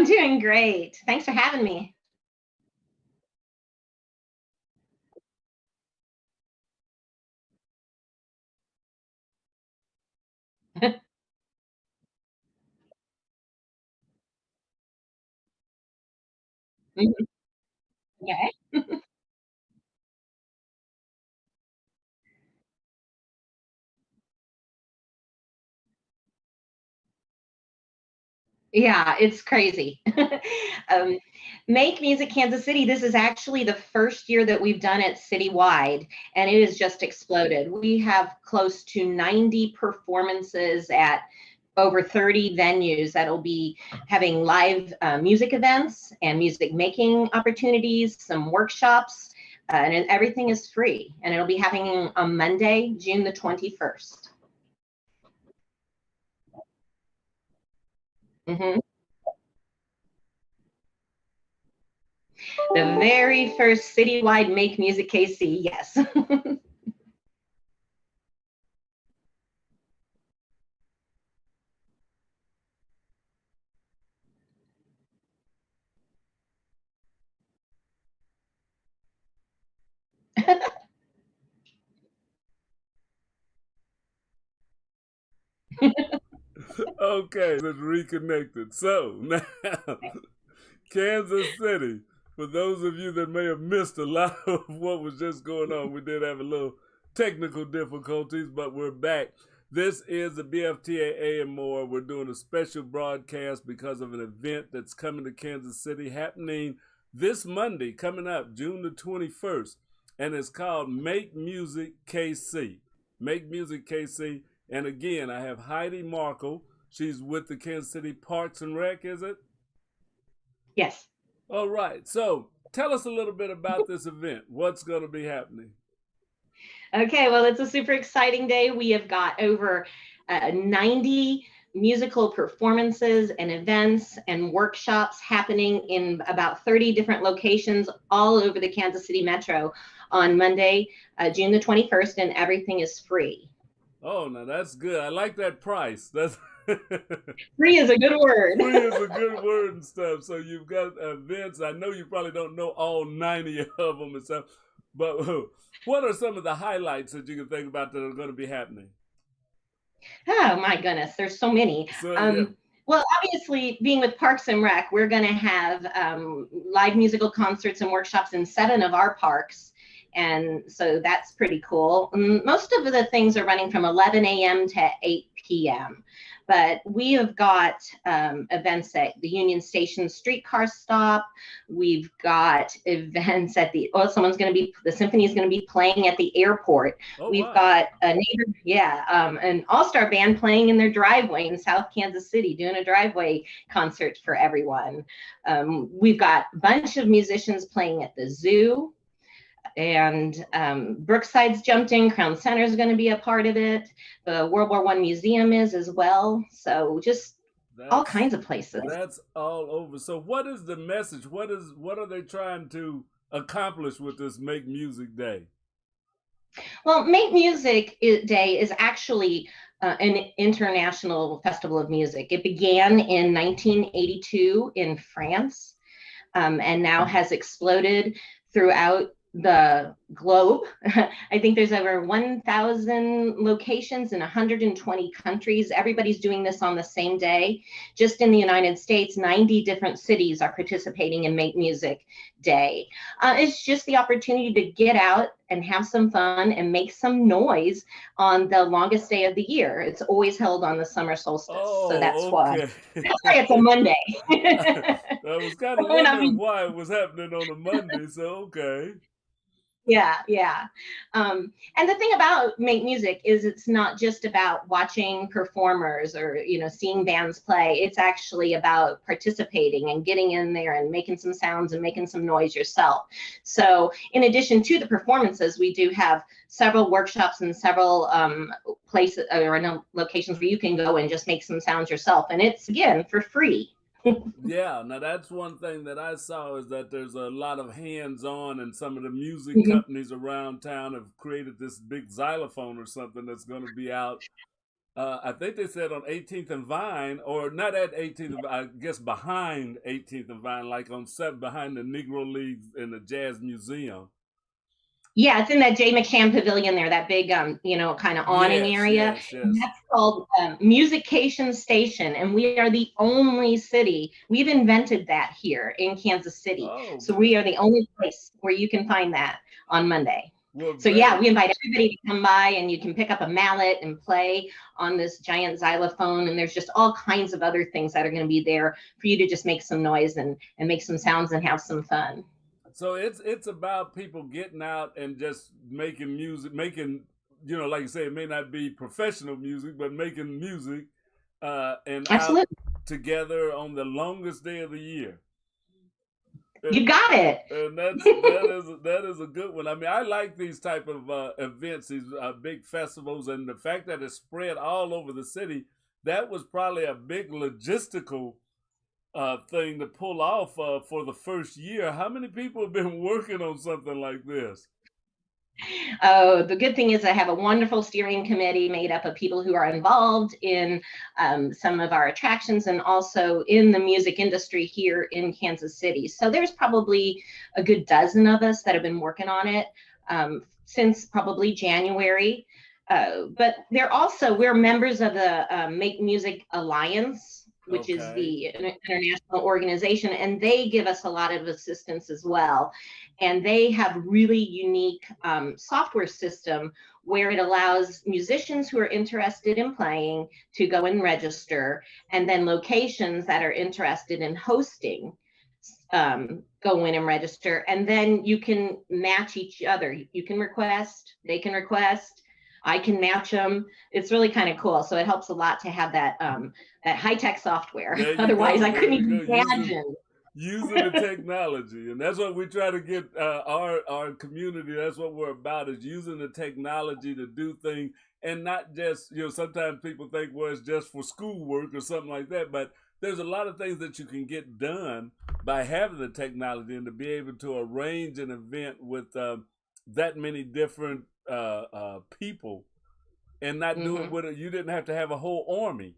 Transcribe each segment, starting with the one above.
doing great. Thanks for having me. Mhm. Okay. Yeah, it's crazy. um, Make Music Kansas City, this is actually the first year that we've done it citywide, and it has just exploded. We have close to 90 performances at over 30 venues that'll be having live music events and music making opportunities, some workshops, and everything is free. And it'll be happening on Monday, June the 21st. Mhm. The very first citywide Make Music KC, yes. Okay, it's reconnected. So now, Kansas City. For those of you that may have missed a lot of what was just going on, we did have a little technical difficulties, but we're back. This is the BFTAA and more. We're doing a special broadcast because of an event that's coming to Kansas City, happening this Monday, coming up June the 21st, and it's called Make Music KC. Make Music KC. And again, I have Heidi Markle. She's with the Kansas City Parks and Rec, is it? Yes. All right. So tell us a little bit about this event. What's going to be happening? Okay, well, it's a super exciting day. We have got over 90 musical performances and events and workshops happening in about 30 different locations all over the Kansas City metro on Monday, June the 21st, and everything is free. Oh, now that's good. I like that price. That's Free is a good word. free is a good word and stuff. So you've got events. I know you probably don't know all 90 of them and stuff, but what are some of the highlights that you can think about that are going to be happening? Oh my goodness, there's so many. So yeah. Well, obviously, being with Parks and Rec, we're going to have live musical concerts and workshops in 7 of our parks. And so that's pretty cool. Most of the things are running from 11 a.m. to 8 p.m. But we have got events at the Union Station streetcar stop. We've got events at the symphony is going to be playing at the airport. Oh, We've wow. got an all-star band playing in their driveway in South Kansas City, doing a driveway concert for everyone. We've got a bunch of musicians playing at the zoo. And Brookside's jumped in. Crown Center is going to be a part of it. The World War I Museum is as well. So just all kinds of places. That's all over. So what is the message? What are they trying to accomplish with this Make Music Day? Well, Make Music Day is actually an international festival of music. It began in 1982 in France, and now has exploded throughout the globe. I think there's over 1,000 locations in 120 countries. Everybody's doing this on the same day. Just in the United States, 90 different cities are participating in Make Music Day. It's just the opportunity to get out and have some fun and make some noise on the longest day of the year. It's always held on the summer solstice. So that's why it's a Monday. I was kind of wondering why it was happening on a Monday. So, okay. Yeah. And the thing about Make Music is it's not just about watching performers or, seeing bands play. It's actually about participating and getting in there and making some sounds and making some noise yourself. So in addition to the performances, we do have several workshops and several places or locations where you can go and just make some sounds yourself. And it's, again, for free. Yeah, now that's one thing that I saw is that there's a lot of hands-on, and some of the music companies around town have created this big xylophone or something that's going to be out I think they said on 18th and Vine, or not at 18th, I guess behind 18th and Vine, like on 7 behind the Negro Leagues in the Jazz Museum. Yeah, it's in that Jay McSham Pavilion there, that big, kind of awning area. Yes. And that's called Musication Station, and we are the only city. We've invented that here in Kansas City. Oh, so we are the only place where you can find that on Monday. Well, so yeah, we invite everybody to come by, and you can pick up a mallet and play on this giant xylophone. And there's just all kinds of other things that are going to be there for you to just make some noise and make some sounds and have some fun. So it's about people getting out and just making music, like you say, it may not be professional music, but making music and Absolutely. out together on the longest day of the year. You got it. And that is a good one. I mean, I like these type of events, these big festivals, and the fact that it's spread all over the city. That was probably a big logistical thing to pull off for the first year. How many people have been working on something like this? Oh, the good thing is I have a wonderful steering committee made up of people who are involved in some of our attractions and also in the music industry here in Kansas City. So there's probably a good dozen of us that have been working on it since probably January. But we're members of the Make Music Alliance, which is the international organization, and they give us a lot of assistance as well. And they have really unique software system where it allows musicians who are interested in playing to go and register, and then locations that are interested in hosting go in and register, and then you can match each other. You can request, they can request, I can match them. It's really kind of cool. So it helps a lot to have that high-tech software. Otherwise, I couldn't even imagine. Using the technology. And that's what we try to get our community. That's what we're about, is using the technology to do things, and not just, sometimes people think, well, it's just for schoolwork or something like that. But there's a lot of things that you can get done by having the technology, and to be able to arrange an event with that many different people, and not do it with it. You didn't have to have a whole army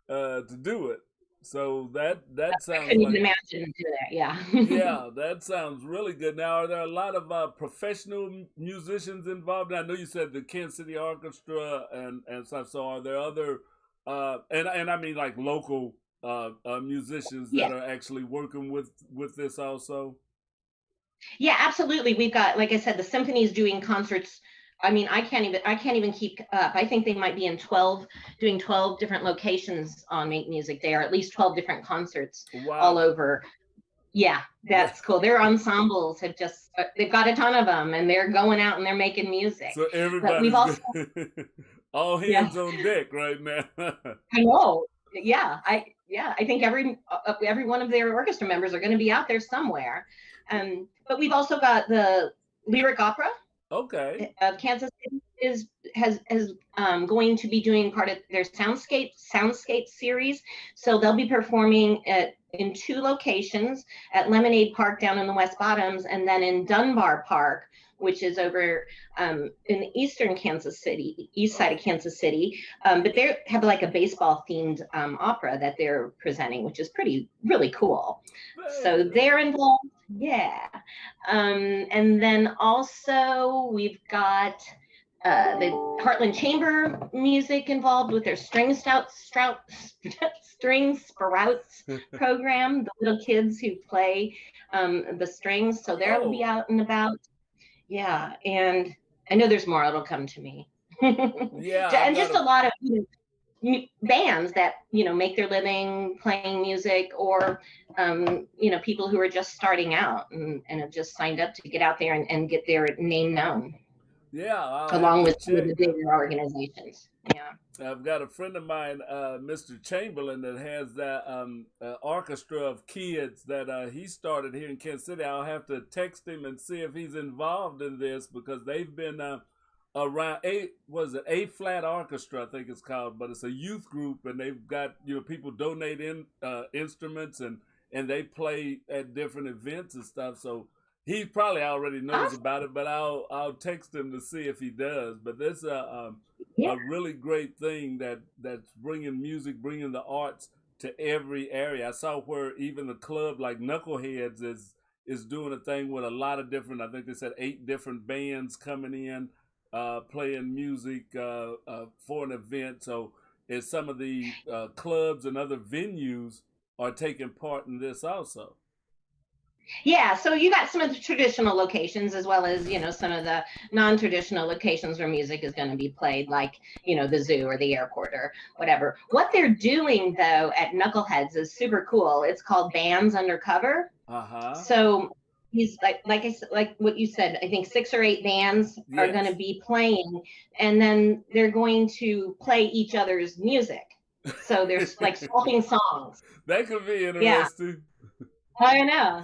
to do it. So that sounds. I couldn't even imagine to do that. Yeah. Yeah, that sounds really good. Now, are there a lot of professional musicians involved? I know you said the Kansas City Orchestra and stuff. So are there other and I mean like local musicians that are actually working with this also? Yeah, absolutely. We've got, like I said, the symphony's doing concerts. I mean, I can't even keep up. I think they might be doing 12 different locations on Make Music Day, or at least 12 different concerts all over. Yeah, that's cool. Their ensembles they've got a ton of them, and they're going out and they're making music. So everybody's all hands on deck right now. I know. Yeah, I think every one of their orchestra members are going to be out there somewhere. But we've also got the Lyric Opera. Okay. Kansas City has going to be doing part of their Soundscape series. So they'll be performing in 2 locations, at Lemonade Park down in the West Bottoms, and then in Dunbar Park, which is over in the eastern Kansas City, east side of Kansas City. But they have like a baseball themed opera that they're presenting, which is really cool. So they're involved. Yeah. And then also we've got the Heartland Chamber Music involved with their String Sprouts program, the little kids who play the strings. So they'll be out and about. Yeah, and I know there's more. It'll come to me. Yeah, and just a lot of bands that make their living playing music, or people who are just starting out and have just signed up to get out there and get their name known. Yeah, along with the bigger organizations. Yeah. I've got a friend of mine, Mr. Chamberlain, that has that orchestra of kids that he started here in Kansas City. I'll have to text him and see if he's involved in this, because they've been around A Flat Orchestra, I think it's called, but it's a youth group, and they've got people donate instruments and they play at different events and stuff. So he probably already knows about it, but I'll text him to see if he does. But this Yeah. a really great thing that's bringing music, bringing the arts to every area. I saw where even the club like Knuckleheads is doing a thing with a lot of different. I think they said 8 different bands coming in, playing music for an event. So, as some of the clubs and other venues are taking part in this also. Yeah, so you got some of the traditional locations as well as, some of the non-traditional locations where music is going to be played, like, the zoo or the airport or whatever. What they're doing, though, at Knuckleheads is super cool. It's called Bands Undercover. Uh-huh. So he's like what you said, I think 6 or 8 bands are going to be playing, and then they're going to play each other's music. So there's like swapping songs. That could be interesting. Yeah. I know.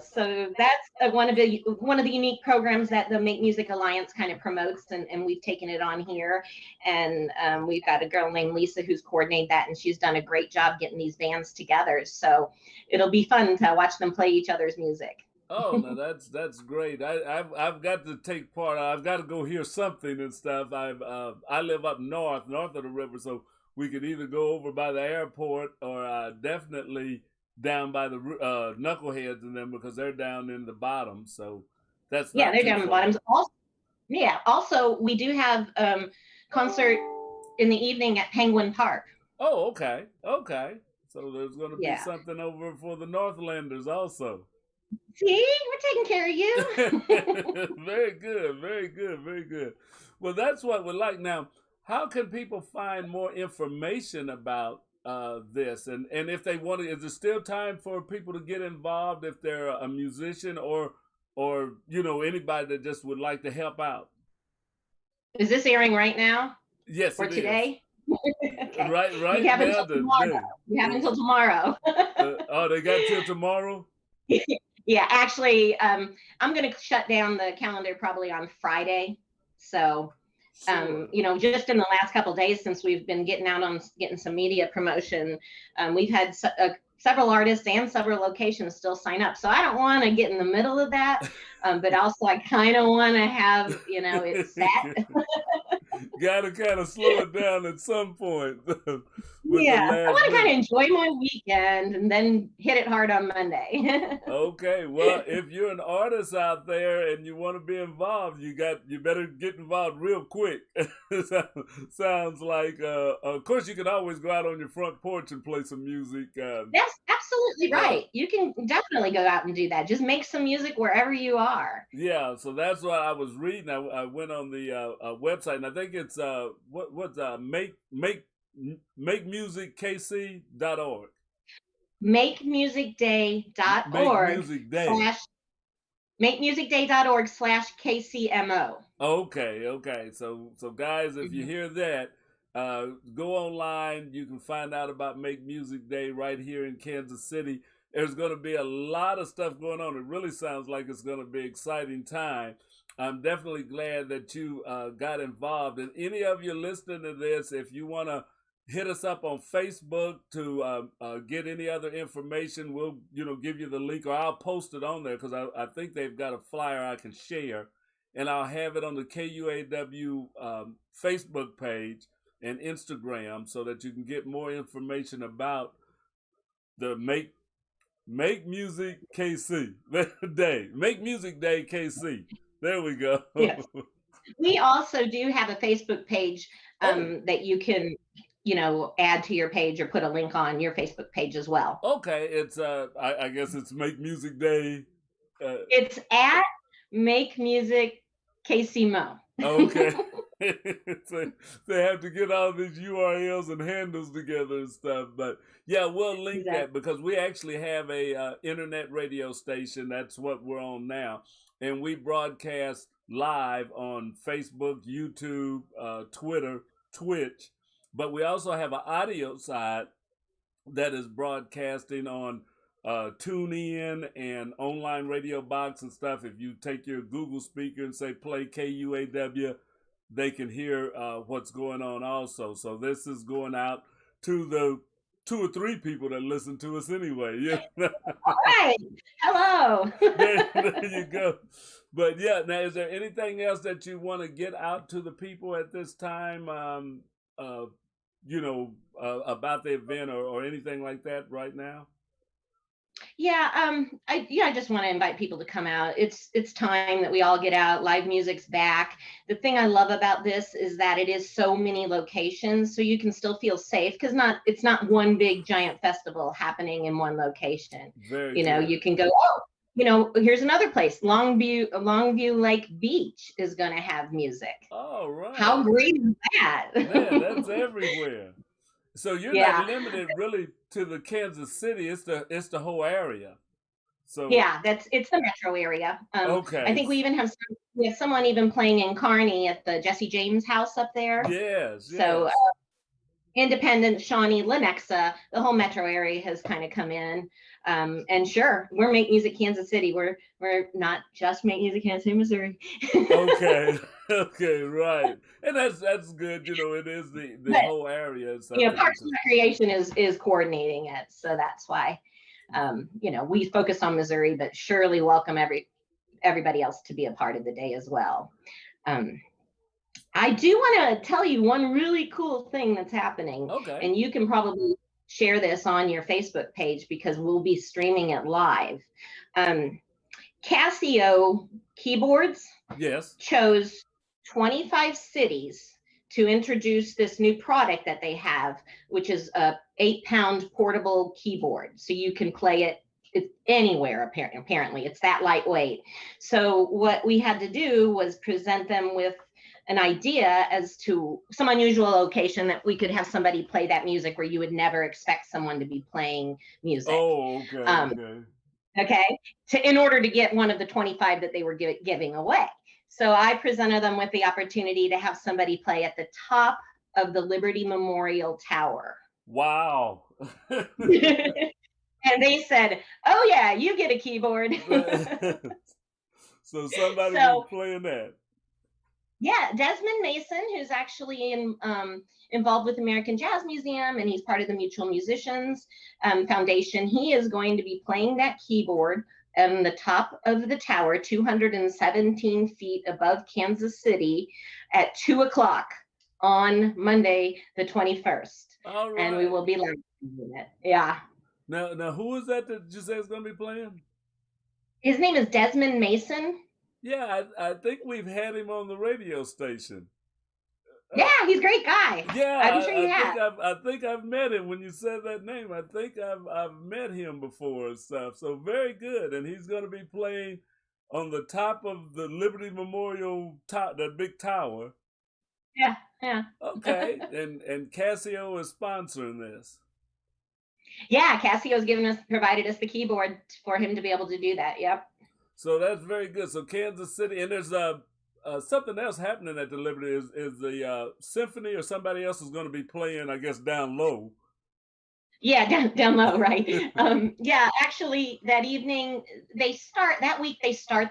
So that's one of the unique programs that the Make Music Alliance kind of promotes, and we've taken it on here. And we've got a girl named Lisa who's coordinated that, and she's done a great job getting these bands together. So it'll be fun to watch them play each other's music. Oh, no, that's great. I've got to take part. I've got to go hear something and stuff. I live up north of the river, so we could either go over by the airport or definitely down by the Knuckleheads and them, because they're down in the bottom. So that's they're down in the bottoms. Also, we do have concert in the evening at Penguin Park. Oh, okay. So there's going to be something over for the Northlanders also. See, we're taking care of you. Very good. Well, that's what we like. Now, how can people find more information about this, and if they want to? Is there still time for people to get involved if they're a musician or anybody that just would like to help out? Is this airing right now? Yes, for today. Okay. Right. You have until tomorrow. You have until tomorrow. Oh, they got till tomorrow. Yeah, actually, I'm going to shut down the calendar probably on Friday. So. Sure. Just in the last couple of days since we've been getting some media promotion, we've had several artists and several locations still sign up. So I don't want to get in the middle of that, but also I kind of want to have, it set. Got to kind of slow it down at some point. I want to kind of enjoy my weekend and then hit it hard on Monday. Okay, well, if you're an artist out there and you want to be involved, you better get involved real quick. Sounds like, of course, you can always go out on your front porch and play some music. That's absolutely right. You can definitely go out and do that. Just make some music wherever you are. Yeah, so that's what I was reading. I went on the website, and I think it's makemusickc.org. Makemusicday.org. Makemusicday.org/KCMO. Okay. So guys, if you hear that, go online. You can find out about Make Music Day right here in Kansas City. There's going to be a lot of stuff going on. It really sounds like it's going to be an exciting time. I'm definitely glad that you got involved. And any of you listening to this, if you want to hit us up on Facebook to get any other information, we'll give you the link, or I'll post it on there, because I think they've got a flyer I can share, and I'll have it on the KUAW Facebook page and Instagram, so that you can get more information about the Make Music KC Day. Make Music Day KC. There we go. Yes. We also do have a Facebook page that you can add to your page or put a link on your Facebook page as well. Okay, it's I guess it's Make Music Day. It's at Make Music KCMO. Okay. So they have to get all these URLs and handles together and stuff, but yeah, we'll link that, because we actually have a internet radio station. That's what we're on now, and we broadcast live on Facebook, YouTube, Twitter, Twitch. But we also have an audio side that is broadcasting on TuneIn and online radio box and stuff. If you take your Google speaker and say play KUAW, they can hear what's going on also. So this is going out to the 2 or 3 people that listen to us anyway. You know? All right. Hello. There you go. But yeah, now is there anything else that you want to get out to the people at this time? Uh, about the event or anything like that right now? Yeah, I just want to invite people to come out. It's time that we all get out. Live music's back. The thing I love about this is that it is so many locations, so you can still feel safe because it's not one big giant festival happening in one location. Very You know, good. you can go, oh, here's another place. Longview Lake Beach is going to have music. All How right. great is that? Man, that's everywhere. So you're not Yeah. limited really to the Kansas City. It's the whole area. So Yeah, it's the metro area. I okay. think we have someone even playing in Kearney at the Jesse James house up there. Yes, So yes. Independent, Shawnee, Lenexa, the whole metro area has kind of come in. And sure, we're Make Music Kansas City. We're not just Make Music Kansas City, Missouri. Okay. Okay, right. And that's good. It is the But whole area and stuff that you Parks can. and Recreation is coordinating it, so that's why. We focus on Missouri, but surely welcome everybody else to be a part of the day as well. I do want to tell you one really cool thing that's happening, Okay. and you can probably share this on your Facebook page because we'll be streaming it live. Casio Keyboards Yes. chose 25 cities to introduce this new product that they have, which is a 8-pound portable keyboard. So you can play it anywhere, apparently. It's that lightweight. So what we had to do was present them with an idea as to some unusual location that we could have somebody play that music where you would never expect someone to be playing music. Oh, okay. Okay, in order to get one of the 25 that they were giving away. So I presented them with the opportunity to have somebody play at the top of the Liberty Memorial Tower. Wow. And they said, oh yeah, you get a keyboard. So somebody was So playing that. yeah, Desmond Mason, who's actually involved with American Jazz Museum, and he's part of the Mutual Musicians Foundation. He is going to be playing that keyboard on the top of the tower, 217 feet above Kansas City, at 2:00 on Monday, the 21st. All right. And we will be live streaming it. Yeah. Now, who is that you say is going to be playing? His name is Desmond Mason. Yeah, I think we've had him on the radio station. Yeah, he's a great guy. Yeah, I'm sure you have. I think I've met him when you said that name. I think I've met him before and stuff. So very good, and he's going to be playing on the top of the Liberty Memorial that big tower. Yeah. Okay, and Casio is sponsoring this. Yeah, Casio's provided us the keyboard for him to be able to do that. Yep. So that's very good. So Kansas City, and there's something else happening at the Liberty is the symphony or somebody else is going to be playing, I guess, down low. Yeah, down low, right? Yeah, actually, that evening they start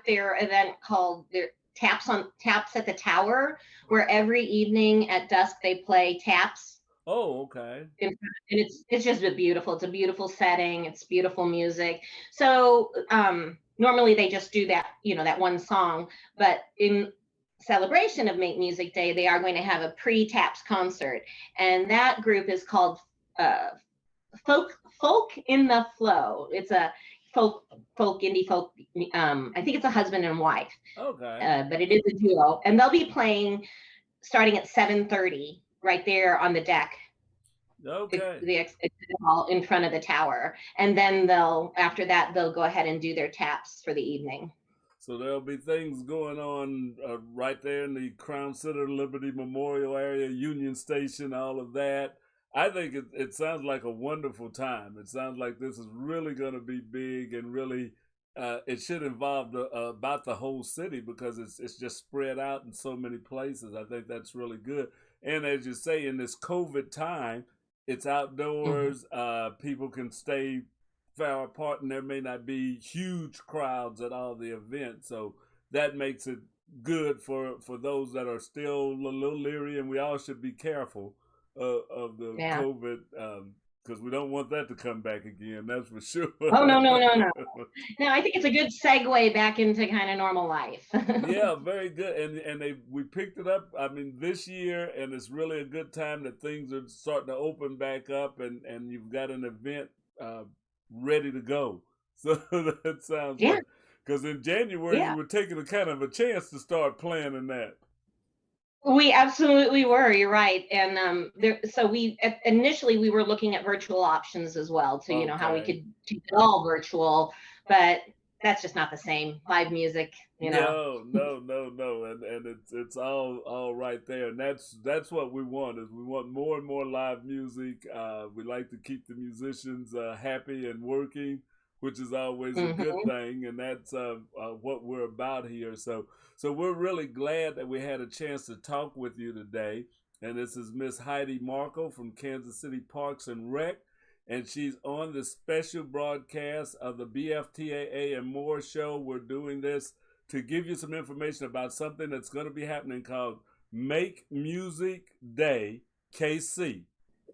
their event called their Taps at the Tower, where every evening at dusk they play taps. Oh, okay. And it's just beautiful. It's a beautiful setting. It's beautiful music. So normally they just do that, that one song, but in celebration of Make Music Day, they are going to have a pre-taps concert, and that group is called Folk in the Flow. It's a indie folk. I think it's a husband and wife. Okay. But it is a duo, and they'll be playing starting at 7:30 right there on the deck. Okay. The exhibit hall in front of the tower, and then after that they'll go ahead and do their taps for the evening. So there'll be things going on right there in the Crown Center Liberty Memorial area, Union Station, all of that. I think it sounds like a wonderful time. It sounds like this is really going to be big and really it should involve about the whole city because it's just spread out in so many places. I think that's really good. And as you say, in this COVID time, it's outdoors. Mm-hmm. People can stay far apart, and there may not be huge crowds at all the events. So that makes it good for those that are still a little leery, and we all should be careful of the COVID because we don't want that to come back again. That's for sure. Oh, no, no, no, no. No, I think it's a good segue back into kind of normal life. Yeah, very good. And we picked it up, I mean, this year, and it's really a good time that things are starting to open back up, and you've got an event ready to go. So that sounds Yeah. great. Because in January, Yeah. you were taking a kind of a chance to start planning that. We absolutely were. You're right. And so we initially we were looking at virtual options as well, to how we Okay. could do it all virtual, but that's just not the same. Live music, No, and it's all right there, and that's what we want. Is we want more and more live music. We like to keep the musicians happy and working, which is always a good Mm-hmm. thing, and that's what we're about here. So we're really glad that we had a chance to talk with you today. And this is Miss Heidi Markle from Kansas City Parks and Rec, and she's on the special broadcast of the BFTAA and More show. We're doing this to give you some information about something that's going to be happening called Make Music Day KC.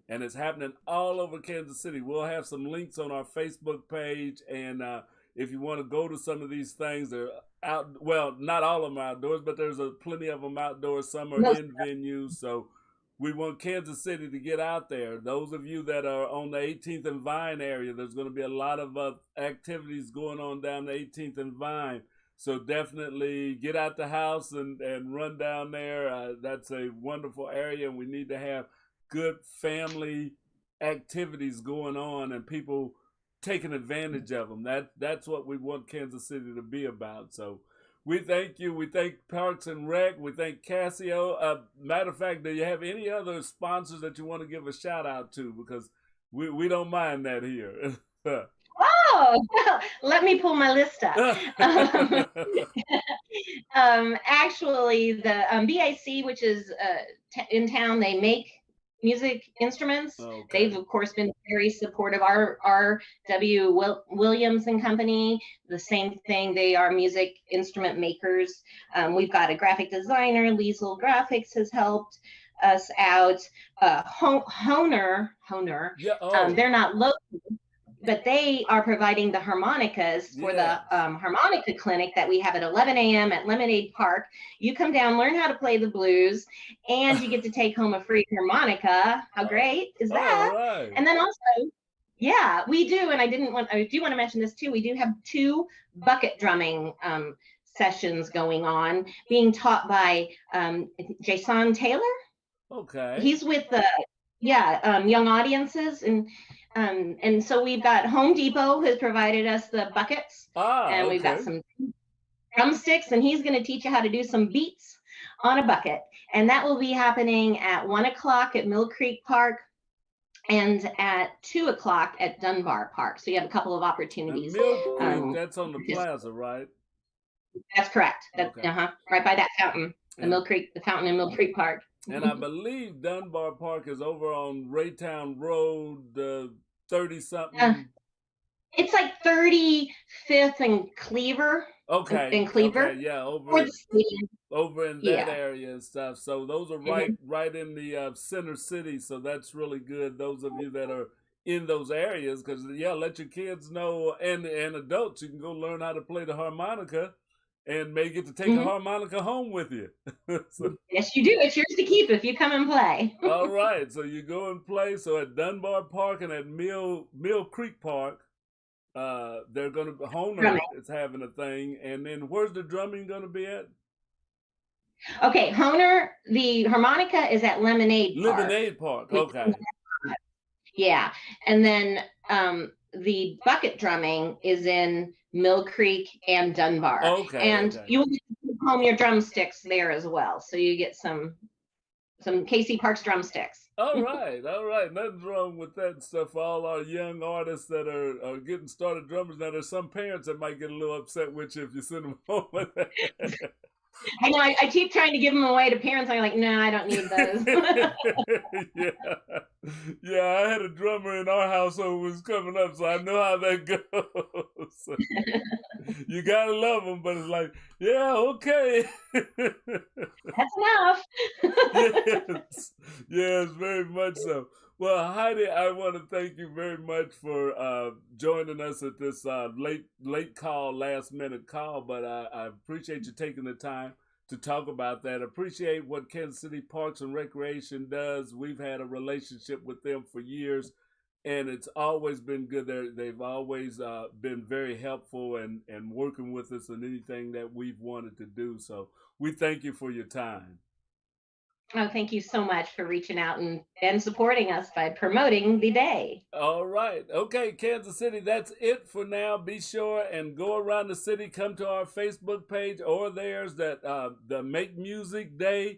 And it's happening all over Kansas City. We'll have some links on our Facebook page. And if you want to go to some of these things, they're out. Well, not all of them are outdoors, but there's plenty of them outdoors. Some are in venues. So we want Kansas City to get out there. Those of you that are on the 18th and Vine area, there's going to be a lot of activities going on down the 18th and Vine. So definitely get out the house and run down there. That's a wonderful area, and we need to have good family activities going on and people taking advantage of them. That's what we want Kansas City to be about. So we thank you. We thank Parks and Rec. We thank Casio. Matter of fact, do you have any other sponsors that you want to give a shout out to? Because we don't mind that here. Oh, well, let me pull my list up. Actually, the BAC, which is in town, they make music instruments. Okay. They've of course been very supportive. Our W. Williams and Company, the same thing. They are music instrument makers. We've got a graphic designer. Liesel Graphics has helped us out. Honer. Yeah. They're not local, but they are providing the harmonicas for the harmonica clinic that we have at 11 a.m. at Lemonade Park. You come down, learn how to play the blues, and you get to take home a free harmonica. How great is that? All right. And then also, yeah, we do, and I do want to mention this too. We do have 2 bucket drumming sessions going on, being taught by Jason Taylor. Okay. He's with the young audiences, and so we've got Home Depot has provided us the buckets, and we've got some drumsticks, and he's going to teach you how to do some beats on a bucket, and that will be happening at 1:00 at Mill Creek Park and at 2:00 at Dunbar Park. So you have a couple of opportunities. Mill Creek, that's on the plaza, right? That's correct. Right by that fountain, the fountain in Mill Creek Park. And I believe Dunbar Park is over on Raytown Road, 30-something. It's like 35th and Cleaver. Okay. In Cleaver. Okay, yeah, over in that area and stuff. So those are right in the center city. So that's really good. Those of you that are in those areas, because let your kids know, and adults, you can go learn how to play the harmonica. And may get to take a harmonica home with you. Yes, you do. It's yours to keep if you come and play. All right. So you go and play. So at Dunbar Park and at Mill Creek Park, they're going to, Honer is having a thing. And then where's the drumming going to be at? Okay, Honer, the harmonica is at Lemonade Park. Lemonade Park, okay. Yeah. And then the bucket drumming is in Mill Creek and Dunbar. Okay. And you will get to take home your drumsticks there as well. So you get some KC Parks drumsticks. All right. Nothing's wrong with that stuff for all our young artists that are getting started drummers. Now, there's some parents that might get a little upset with you if you send them home with that. I know. I keep trying to give them away to parents. I'm like, no, I don't need those. Yeah. I had a drummer in our household who was coming up, so I know how that goes. You gotta love them, but it's like, yeah, okay. That's enough. Yes, very much so. Well, Heidi, I want to thank you very much for joining us at this late call, last minute call. But I appreciate you taking the time to talk about that. Appreciate what Kansas City Parks and Recreation does. We've had a relationship with them for years, and it's always been good. They've always been very helpful and working with us in anything that we've wanted to do. So we thank you for your time. Oh, thank you so much for reaching out and supporting us by promoting the day. All right. Okay, Kansas City, that's it for now. Be sure and go around the city, come to our Facebook page or theirs, that the Make Music Day